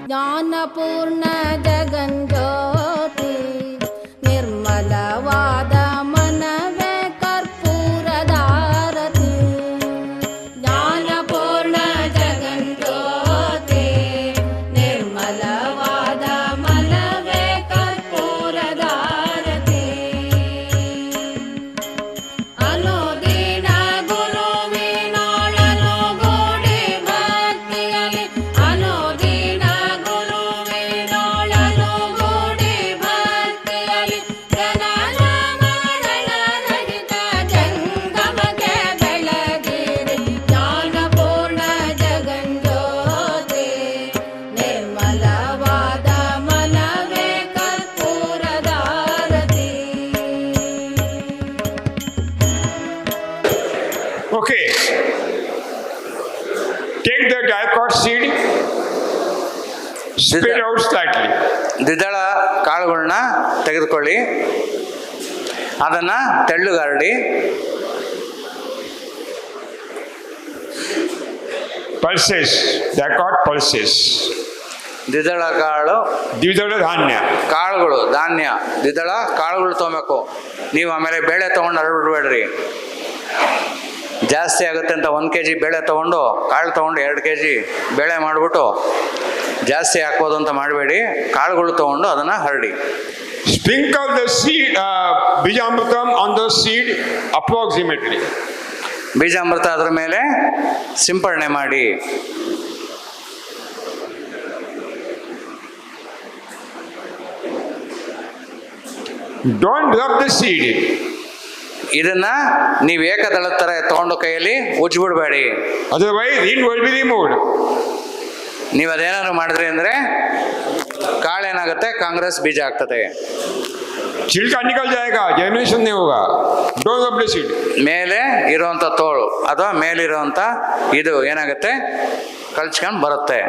ಜ್ಞಾನಪೂರ್ಣ ಜಗಜ್ಯೋತಿ ನಿರ್ಮಲವಾದ ಮನವೇ ಕರ್ಪೂರದಾರತಿ. ಜ್ಞಾನಪೂರ್ಣ ಜಗಜ್ಯೋತಿ ನಿರ್ಮಲವಾದ ಮನವೇ ಕರ್ಪೂರದಾರತಿ. ಅನುದಿನ ಗುರುವಿನೊಳನು ಗೂಡಿ ಭಕ್ತಿಯಲಿ, ಅನುದಿನ ಗುರುವಿನೊಳನು ಗೂಡಿ ಭಕ್ತಿಯಲಿ, ಜನನ ಮರಣ ರಹಿತ ಜಂಗಮಕ್ಕೆ ಬೆಳಗಿರಿ. ಜ್ಞಾನಪೂರ್ಣ ಜಗಜ್ಯೋತಿ ನಿರ್ಮಲವಾದ ಮನವೇ ಕರ್ಪೂರದಾರತಿ. Okay. Take the dicot seed, spit out slightly. ದ್ವಿದಳ ಕಾಳುಗಳನ್ನ ತೆಗೆದುಕೊಳ್ಳಿ, ಅದನ್ನ ತೆಳ್ಳುಗರಡಿ, Pulses, dicot pulses. ದ್ವಿದಳ ಕಾಳು, ದ್ವಿದಳ ಧಾನ್ಯ. ಕಾಳುಗಳು ಧಾನ್ಯ, ದ್ವಿದಳ ಕಾಳುಗಳು ತೊಗೊಬೇಕು. ನೀವು ಆಮೇಲೆ ಬೇಳೆ ತೊಗೊಂಡು ಹರಡ್ಬಿಡ್ಬೇಡ್ರಿ, ಜಾಸ್ತಿ ಆಗುತ್ತೆ ಅಂತ 1 kg ಬೇಳೆ ತೊಗೊಂಡು ಕಾಳು ತೊಗೊಂಡು 2 kg ಬೇಳೆ ಮಾಡಿಬಿಟ್ಟು ಜಾಸ್ತಿ ಹಾಕ್ಬೋದು ಅಂತ ಮಾಡಬೇಡಿ. ಕಾಳುಗಳು ತೊಗೊಂಡು ಅದನ್ನು ಹರಡಿ. Sprinkle the seed, bijamritam on the seed approximately. ಬೀಜಾಮೃತ ಅದರ ಮೇಲೆ ಸಿಂಪರಣೆ ಮಾಡಿ. Don't rub the seed. ಇದನ್ನ ನೀವು ಏಕದಳ ಥರ ತೊಗೊಂಡು ಕೈಯಲ್ಲಿ ಉಜ್ಬಿಡ್ಬೇಡಿ, Otherwise, it will be removed. ನೀವು ಅದೇನಾದ್ರು ಮಾಡಿದ್ರಿ ಅಂದರೆ ಕಾಳೇನಾಗುತ್ತೆ, ಕಾಂಗ್ರೆಸ್ ಬೀಜ ಆಗ್ತದೆ. छिलका निकल जाएगा, germination नहीं होगा. Don't rub the seed. ಮೇಲೆ ಇರುವಂಥ ತೋಳು ಅಥವಾ ಮೇಲಿರುವಂಥ ಇದು ಏನಾಗುತ್ತೆ, ಕಳ್ಚ್ಕೊಂಡು ಬರುತ್ತೆ.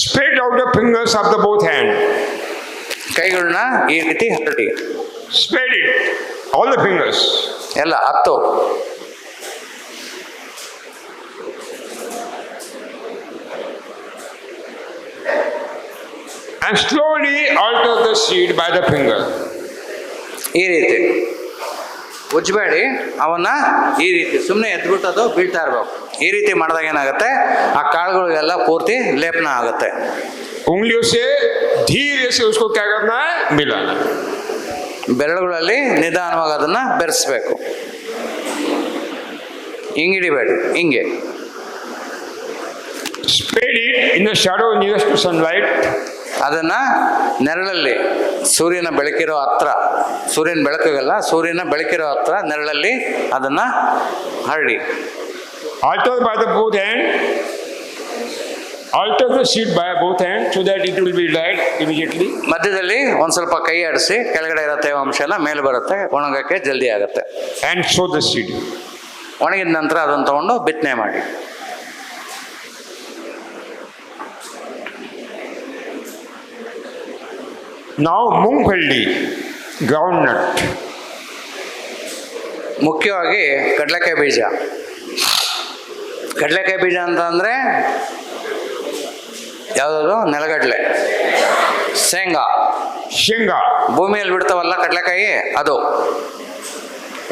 Spread out the fingers of the both hand. ಕೈಗಳನ್ನ ಈ ರೀತಿ ಹರಡಿ, Spread it, all the fingers. ಎಲ್ಲ 10. And slowly alter the seed by the finger. ಈ ರೀತಿ ಉಜ್ಬೇಡಿ, ಅವನ್ನ ಈ ರೀತಿ ಸುಮ್ಮನೆ ಎದ್ಬಿಟ್ಟು ಅದು ಬೀಳ್ತಾ ಇರ್ಬೇಕು. ಈ ರೀತಿ ಮಾಡಿದಾಗ ಏನಾಗುತ್ತೆ, ಆ ಕಾಳುಗಳಿಗೆಲ್ಲ ಪೂರ್ತಿ ಲೇಪನ ಆಗುತ್ತೆ. उंगलियों से धीरे से उसको क्या करना है, मिलाना. ಬೆರಳುಗಳಲ್ಲಿ ನಿಧಾನವಾಗಿ ಅದನ್ನ ಬೆರೆಸ್ಬೇಕು. ಹಿಂಗಿಡಿಬೇಡಿ, ಹಿಂಗೆ. Spread it in the shadow nearest to sunlight. ಅದನ್ನ ನೆರಳಲ್ಲಿ, ಸೂರ್ಯನ ಬೆಳಕಿರೋ ಹತ್ರ, ಸೂರ್ಯನ ಬೆಳಕಿಗಲ್ಲ, ಸೂರ್ಯನ ಬೆಳಕಿರೋ ಹತ್ರ ನೆರಳಲ್ಲಿ ಅದನ್ನ ಹರಡಿ. Alter by the both hand. Alter the seed by both hands so that it will be dried immediately. ಮಧ್ಯದಲ್ಲಿ ಒಂದ್ ಸ್ವಲ್ಪ ಕೈ ಆಡಿಸಿ, ಕೆಳಗಡೆ ಇರೋ ತೇವಾಂಶ ಎಲ್ಲ ಮೇಲೆ ಬರುತ್ತೆ, ಒಣಗಕ್ಕೆ ಜಲ್ದಿ ಆಗುತ್ತೆ. And sow the seed. ಒಣಗಿದ ನಂತರ ಅದನ್ನು ತಗೊಂಡು ಬಿತ್ತನೆ ಮಾಡಿ. Now मूंगफली, groundnut. ಮುಖ್ಯವಾಗಿ ಕಡಲೆಕಾಯಿ ಬೀಜ. ಕಡಲೆಕಾಯಿ ಬೀಜ ಅಂತ ಅಂದರೆ ಯಾವುದಾದ್ರು ನೆಲಗಡಲೆ, ಶೇಂಗಾ, ಶೇಂಗಾ ಭೂಮಿಯಲ್ಲಿ ಬಿಡ್ತಾವಲ್ಲ ಕಡಲೆಕಾಯಿ, ಅದು.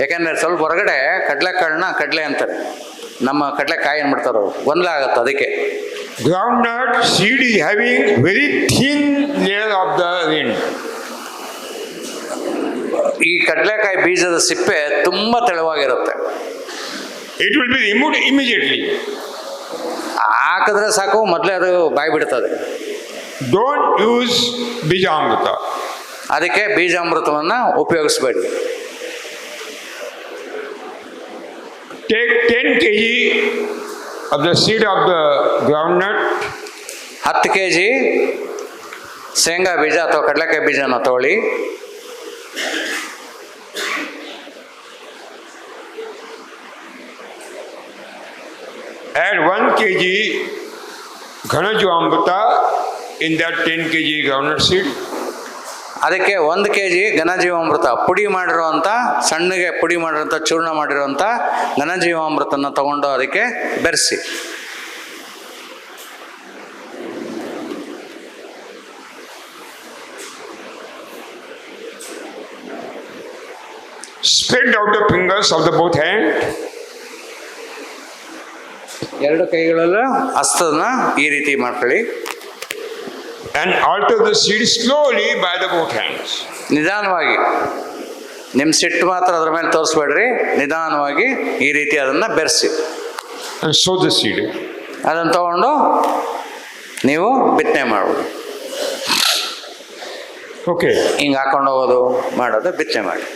ಯಾಕೆಂದರೆ ಸ್ವಲ್ಪ ಹೊರಗಡೆ ಕಡಲೆಕಾಳನ್ನ ಕಡಲೆ ಅಂತಾರೆ, ನಮ್ಮ ಕಡಲೆಕಾಯಿ ಅಂದ್ಬಿಡ್ತಾರೆ, ಗೊಂದಲ ಆಗುತ್ತೆ ಅದಕ್ಕೆ. Groundnut seed is having very thin layer of the rind. ಈ ಕಡಲೆಕಾಯಿ ಬೀಜದ ಸಿಪ್ಪೆ ತುಂಬ ತೆಳುವಾಗಿರುತ್ತೆ. It will be removed immediately. ಹಾಕಿದ್ರೆ ಸಾಕು, ಮೊದಲೇ ಅದು ಬಾಯಿ ಬಿಡ್ತದೆ. Don't use bijamrita. ಅದಕ್ಕೆ ಬೀಜಾಮೃತವನ್ನು ಉಪಯೋಗಿಸ್ಬೇಡಿ. Take 10 kg of the seed of the groundnut. 10 kg ಶೇಂಗಾ ಬೀಜ ಅಥವಾ ಕಡಲೆಕಾಯಿ ಬೀಜನ ತಗೊಳ್ಳಿ. Add 1 kg ghana jivamrita in that 10 kg groundnut seed. ಅದಕ್ಕೆ 1 kg ಘನಜೀವಾಮೃತ ಪುಡಿ ಮಾಡಿರುವಂಥ, ಸಣ್ಣಗೆ ಪುಡಿ ಮಾಡಿರೋಂಥ, ಚೂರ್ಣ ಮಾಡಿರುವಂಥ ಘನಜೀವಾಮೃತನ ತಗೊಂಡು ಅದಕ್ಕೆ ಬೆರೆಸಿ. Spread out the fingers of the both hand. 2 ಕೈಗಳಲ್ಲೂ ಹಸ್ತನ ಈ ರೀತಿ ಮಾಡ್ಕೊಳ್ಳಿ. And alter the seed slowly by the both hands. ನಿಧಾನವಾಗಿ, ನಿಮ್ಮ ಸಿಟ್ಟು ಮಾತ್ರ ಅದ್ರ ಮೇಲೆ ತೋರಿಸ್ಬೇಡ್ರಿ, ನಿಧಾನವಾಗಿ ಈ ರೀತಿ ಅದನ್ನು ಬೆರೆಸಿ. And sow the seed. ಅದನ್ನು ತಗೊಂಡು ನೀವು ಬಿತ್ತನೆ ಮಾಡ್ಬೋದು. Okay. ಹಿಂಗೆ ಹಾಕೊಂಡು ಹೋಗೋದು ಮಾಡೋದು, ಬಿತ್ತನೆ ಮಾಡಿ.